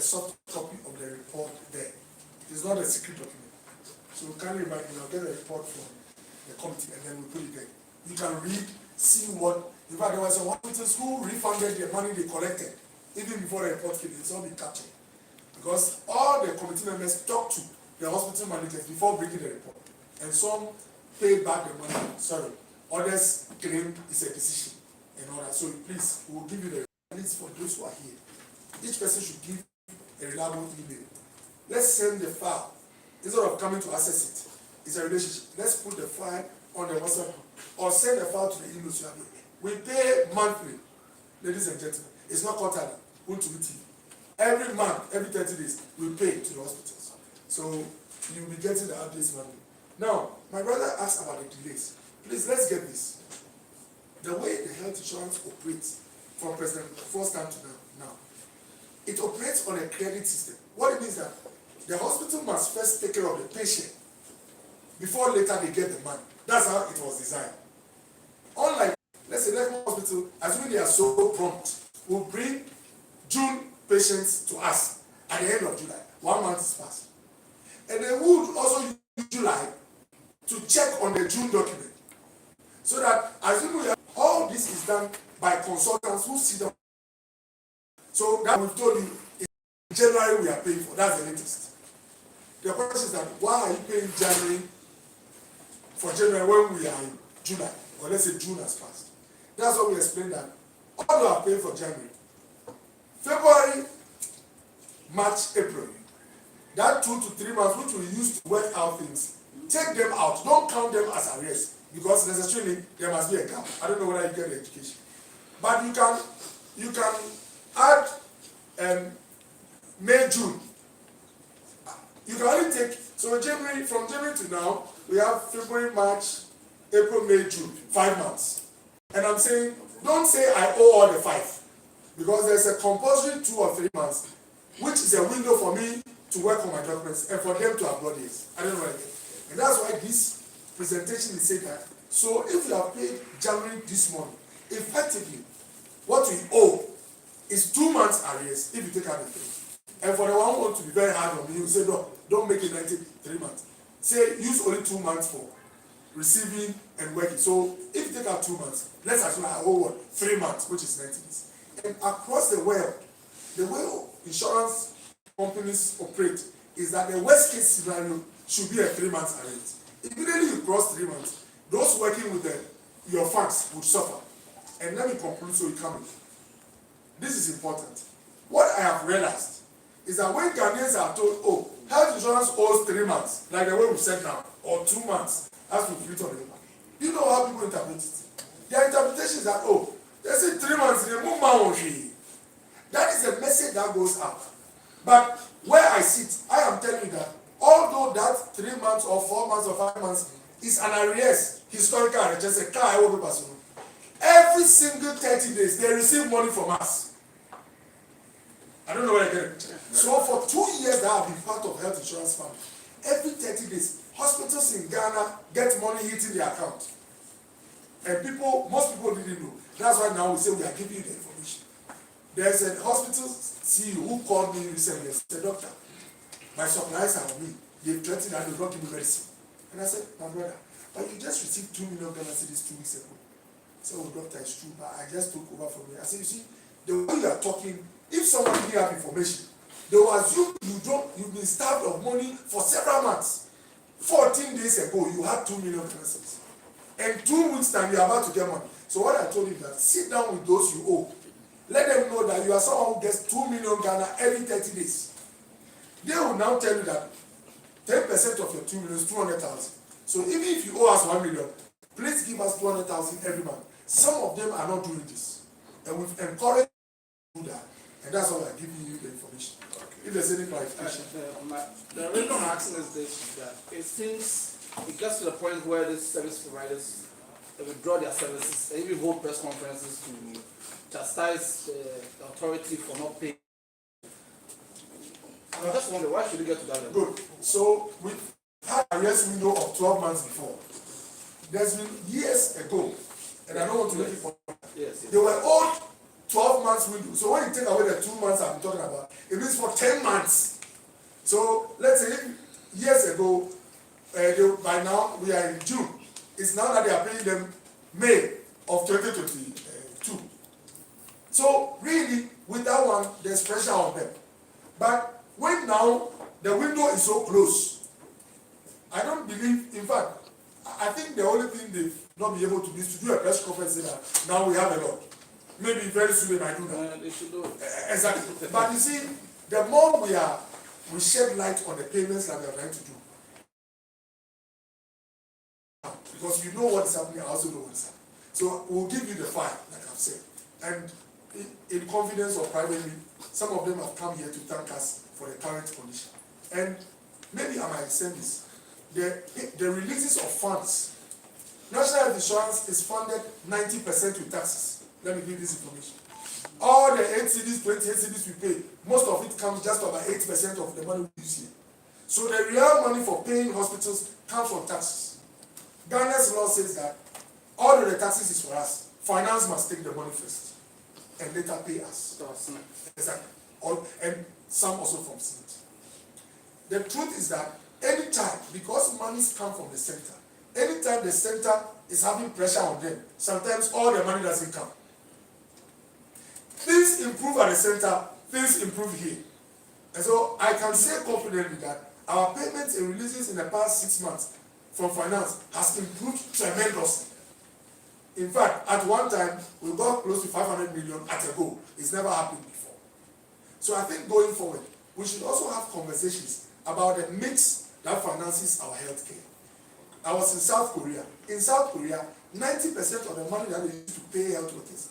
a soft copy of the report there. It's not a secret document. So kindly remind me, I'll get a report from the committee and then we put it there. You can read, see what, in fact, there was some hospitals who refunded the money they collected, even before the report came, it's all been captured. Because all the committee members talked to the hospital managers before bringing the report. And some paid back the money, sorry. Others claimed it's a decision and all that. So please, we will give you the list for those who are here. Each person should give a reliable email. Let's send the file. Instead of coming to access it, it's a relationship. Let's put the file on the WhatsApp or send the file to the email. We pay monthly, ladies and gentlemen. It's not quarterly. Every month, every 30 days, we pay to the hospitals. So you'll be getting the updates monthly. Now, my brother asked about the delays. Please, let's get this. The way the health insurance operates from President Kuffour's time to now, it operates on a credit system. What it means that the hospital must first take care of the patient before later they get the money. That's how it was designed. Unlike, let's say, Lebanon Hospital, assuming they are so prompt, will bring June patients to us at the end of July. 1 month is passed. And they would also use July to check on the June document. So that, assuming all this is done by consultants who see them. So that we've told you, in January we are paying for. That's the latest. The question is that why are you paying January for January when we are in July? Or let's say June has passed. That's what we explained that all you are paying for January. February, March, April. That 2 to 3 months which we use to work out things, take them out. Don't count them as arrears because necessarily there must be a gap. I don't know whether you get the education. But you can add May, June. You can only take, so January, from January to now, we have February, March, April, May, June, 5 months. And I'm saying, don't say I owe all the 5. Because there's a compulsory 2 or 3 months, which is a window for me to work on my documents and for them to upload it. I don't know what I get. And that's why this presentation is saying that. So if you have paid January this month, effectively, what we owe is 2 months arrears if you take out the 3. And for the one who wants to be very hard on me, you say, no, don't make it 3 months. Say, use only 2 months for receiving and working. So if you take out 2 months, let's assume I owe what? 3 months, which is 90 days. And across the way insurance companies operate is that the worst case scenario should be a 3 months arrears. Immediately you cross 3 months, those working with your funds would suffer. And let me conclude so you come in. This is important. What I have realized is that when Ghanaians are told, oh, health insurance owes 3 months, like the way we said now, or 2 months, as we put on the paper. You know how people interpret it. Their interpretation is that, oh, they say 3 months, that is a message that goes out. But where I sit, I am telling you that although that 3 months or 4 months or 5 months is an arrears, historical arrears, just a car, every single 30 days they receive money from us. I don't know where I get it. So for 2 years that I have been part of health insurance fund, every 30 days, hospitals in Ghana get money hitting their account. And most people didn't know. That's why now we say we are giving you the information. There's a hospital CEO who called me recently and said, doctor, my suppliers are on me. They've threatened that they will not give me medicine. And I said, my brother, but you just received 2 million Ghana cedis 2 weeks ago. I said, oh doctor, it's true, but I just took over from you. I said, you see, the way you are talking, if someone didn't have information, they will assume you've been starved of money for several months. 14 days ago, you had 2 million Ghana cedis. And 2 weeks time, you are about to get money. So what I told him that sit down with those you owe. Let them know that you are someone who gets 2 million Ghana every 30 days. They will now tell you that 10% of your 2 million is 200,000. So even if you owe us 1 million, please give us 200,000 every month. Some of them are not doing this. And we've encouraged them to do that. And that's why I'm giving you the information. Okay. If there's any clarification. The reason I'm asking is this, that it seems it gets to the point where these service providers withdraw their services and even hold press conferences to chastise the authority for not paying. I just wonder, why should we get to that level? Good. So we had a arrest window of 12 months before. There's been years ago, and I don't want to make it for yes. They were owed 12 months window. So when you take away the 2 months I'm talking about, it means for 10 months. So let's say years ago, by now we are in June. It's now that they are paying them May of 2022. So really, with that one, there's pressure on them. But when now the window is so close, I don't believe, in fact, I think the only thing they've not be able to do is to do a press conference saying that now we have a lot. Maybe very soon they might do that. They should do it. Exactly. But you see, the more we shed light on the payments that we are trying to do. Because you know what is happening, I also know what is happening. So we'll give you the file, like I've said. And in confidence or privately, some of them have come here to thank us for the current condition. And maybe I might send this. The releases of funds. National Health Insurance is funded 90% with taxes. Let me give this information. All the 8 CDs, 28 CDs we pay, most of it comes just about 8% of the money we use here. So the real money for paying hospitals comes from taxes. Ghana's law says that all of the taxes is for us. Finance must take the money first and later pay us. Exactly. And some also from Senate. The truth is that anytime, because monies come from the center, anytime the center is having pressure on them, sometimes all the money doesn't come. Things improve at the center, things improve here. And so I can say confidently that our payments and releases in the past 6 months from finance has improved tremendously. In fact, at one time, we got close to 500 million at a go. It's never happened before. So I think going forward, we should also have conversations about the mix that finances our healthcare. I was in South Korea. In South Korea, 90% of the money that they use to pay health workers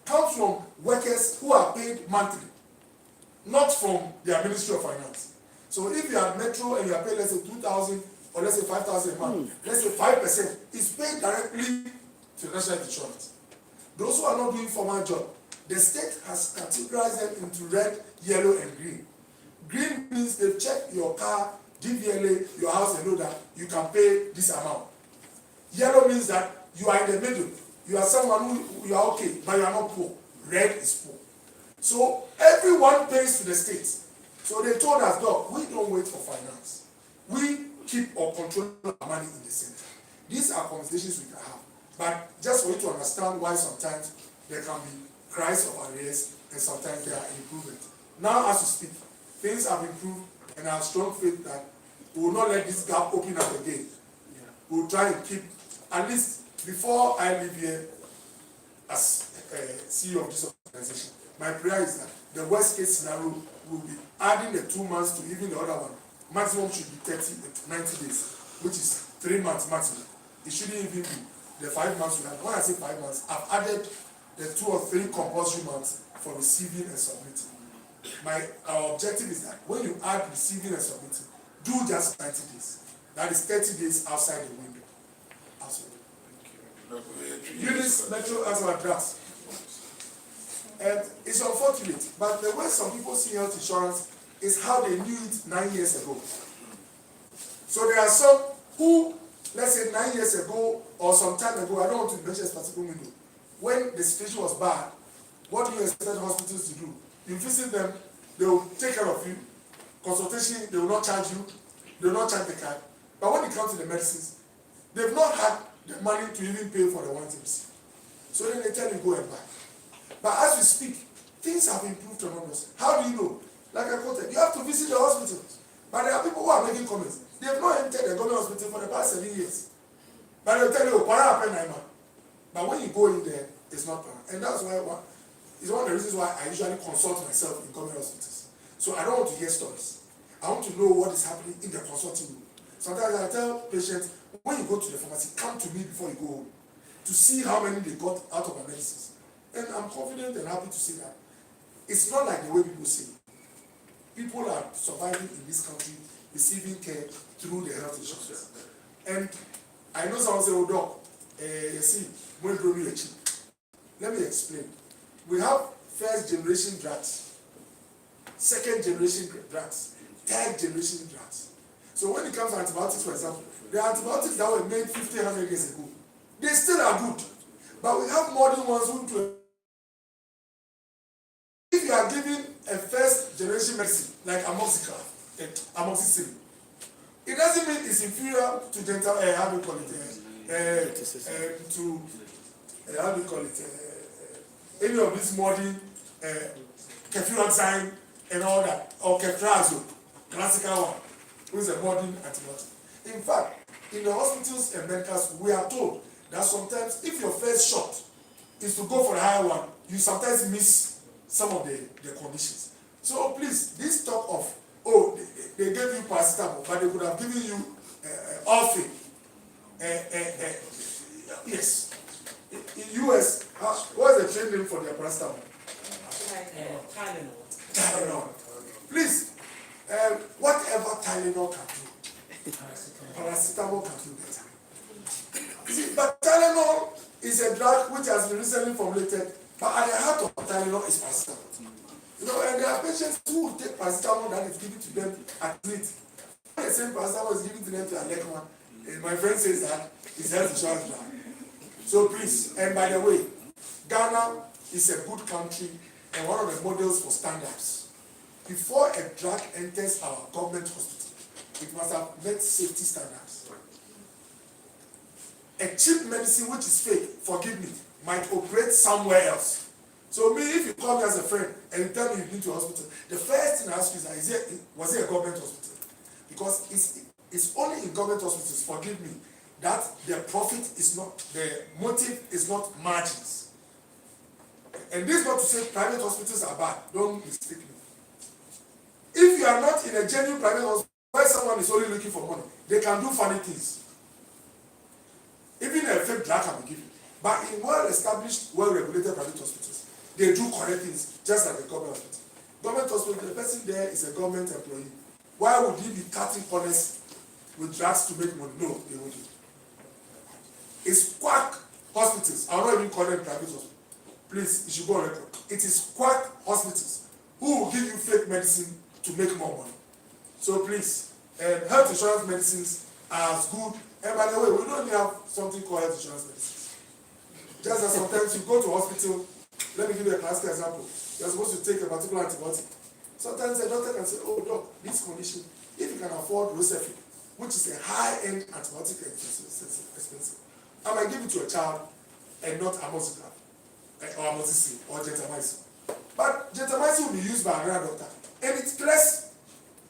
comes from workers who are paid monthly, not from their Ministry of Finance. So if you are Metro and you are paid, let's say 2,000 or let's say 5,000 a month, let's say 5% is paid directly to national insurance. Those who are not doing formal job, the state has categorized them into red, yellow, and green. Green means they've checked your car, DVLA, your house, and know that you can pay this amount. Yellow means that you are in the middle. You are someone who you are okay, but you are not poor. Red is poor. So everyone pays to the state. So they told us, dog, we don't wait for finance. We keep or control our money in the center. These are conversations we can have. But just for you to understand why sometimes there can be cries of arrears and sometimes there are improvements. Now as we speak, things have improved and I have strong faith that we will not let this gap open up again. Yeah. We will try and keep, at least before I leave here as CEO of this organization, my prayer is that the worst case scenario will be adding the 2 months to even the other one. Maximum should be 90 days, which is 3 months maximum. It shouldn't even be the 5 months we have. When I say 5 months, I've added the 2 or 3 compulsory months for receiving and submitting. Our objective is that when you add receiving and submitting, do just 90 days. That is 30 days outside the window. Units, Metro as our drugs. And it's unfortunate, but the way some people see health insurance is how they knew it 9 years ago. So there are some who, let's say 9 years ago or some time ago, I don't want to mention a specific window, when the situation was bad, what do you expect hospitals to do? You visit them, they will take care of you. Consultation, they will not charge you, they will not charge the card. But when it comes to the medicines, they've not had the money to even pay for the ones they receive. So then they tell you go and buy. But as we speak, things have improved tremendously. How do you know? Like I quoted, you have to visit the hospitals. But there are people who are making comments. They have not entered the government hospital for the past 7 years. But they'll tell you, but when you go in there, it's not para. And that's why it's one of the reasons why I usually consult myself in government hospitals. So I don't want to hear stories. I want to know what is happening in the consulting room. Sometimes I tell patients, when you go to the pharmacy, come to me before you go home to see how many they got out of my medicines. And I'm confident and happy to say that it's not like the way people say it. People are surviving in this country, receiving care through the health insurance. And I know someone say, oh doc, you see, when you are cheap. Let me explain. We have first generation drugs, second generation drugs, third generation drugs. So when it comes to antibiotics, for example, the antibiotics that were made 50, 100 years ago, they still are good. But we have modern ones who medicine like amoxicillin. It doesn't mean it's inferior to dental. How do you call it? How do you call it? Any of these modern cefuroxime and all that, or ceftriaxone, classical one, which is a modern antibiotic. In fact, in the hospitals and medical schools, we are told that sometimes if your first shot is to go for the higher one, you sometimes miss some of the conditions. So please, this talk of, oh, they gave you paracetamol, but they could have given you Orphe. Yes. In US, what is the trade name for their paracetamol? Tylenol. Please, whatever Tylenol can do, paracetamol can do better. See, but Tylenol is a drug which has been recently formulated, but at the heart of Tylenol is paracetamol. You know, and there are patients who will take paracetamol that is given to them at night. The same paracetamol is given to them to a leg one. My friend says that it's health insurance drug. So please, and by the way, Ghana is a good country and one of the models for standards. Before a drug enters our government hospital, it must have met safety standards. A cheap medicine which is fake, forgive me, might operate somewhere else. So me, if you call me as a friend and you tell me you've been to a hospital, the first thing I ask you is, was it a government hospital? Because it's only in government hospitals, forgive me, that the profit is not, the motive is not margins. And this is not to say private hospitals are bad, don't mistake me. If you are not in a genuine private hospital where someone is only looking for money, they can do funny things. Even a fake drug can be given. But in well-established, well-regulated private hospitals, they do correct things, just like the government hospital. Government hospital, the person there is a government employee. Why would he be cutting corners with drugs to make money? No, they wouldn't. It's quack hospitals. I will not even call them private hospitals. Please, you should go on record. It is quack hospitals who will give you fake medicine to make more money. So please, health insurance medicines are as good. And by the way, we don't have something called health insurance medicines. Just as sometimes you go to hospital, let me give you a classic example. You're supposed to take a particular antibiotic. Sometimes a doctor can say, oh doc, this condition, if you can afford Rocephin, which is a high-end antibiotic expensive, I might give it to a child and not amoxicillin or amoxicillin or gentamicin. But gentamicin will be used by another doctor and it clears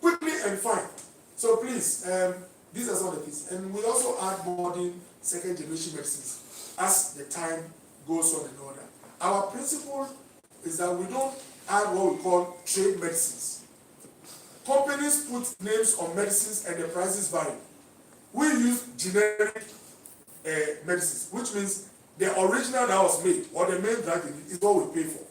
quickly and fine. So please, these are some of the things. And we also add modern second generation medicines as the time goes on and on. Our principle is that we don't add what we call trade medicines. Companies put names on medicines and the prices vary. We use generic medicines, which means the original that was made or the main drug is what we pay for.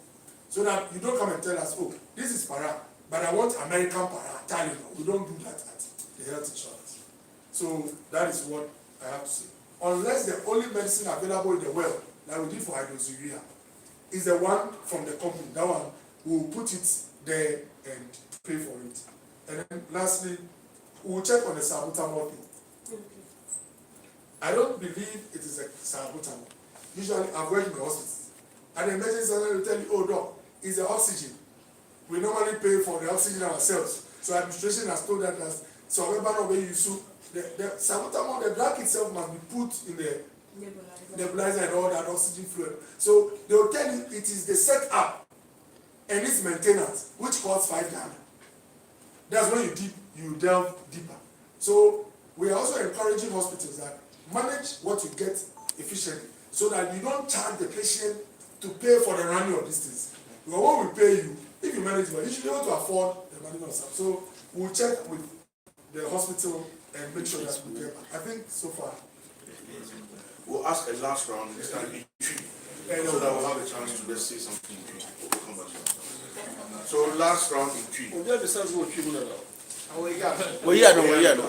So that you don't come and tell us, oh, this is para, but I want American para, Tylenol. We don't do that at the health insurance. So that is what I have to say. Unless the only medicine available in the world, like we did for hydroxyurea, is the one from the company. That one, we will put it there and pay for it. And then lastly, we will check on the salbutamol thing. I don't believe it is a salbutamol. Usually, I've worked in the hospital. And the emergency center will tell you, oh doc, it's the oxygen. We normally pay for the oxygen ourselves. So administration has told that so whenever we use the salbutamol, the drug itself must be put in the nebulizer and all that oxygen fluid. So they will tell you it is the setup and its maintenance, which costs $5. That's when you delve deeper. So we are also encouraging hospitals that manage what you get efficiently, so that you don't charge the patient to pay for the running of these things. Because what we pay you, if you manage well, you should be able to afford the management of stuff. So we'll check with the hospital and make sure that we get back. I think so far. We'll ask a last round this time in three, so that we'll have a chance to just say something in three. We'll come back to that. So last round in three. We have to start with 3 minutes. Well, yeah, no.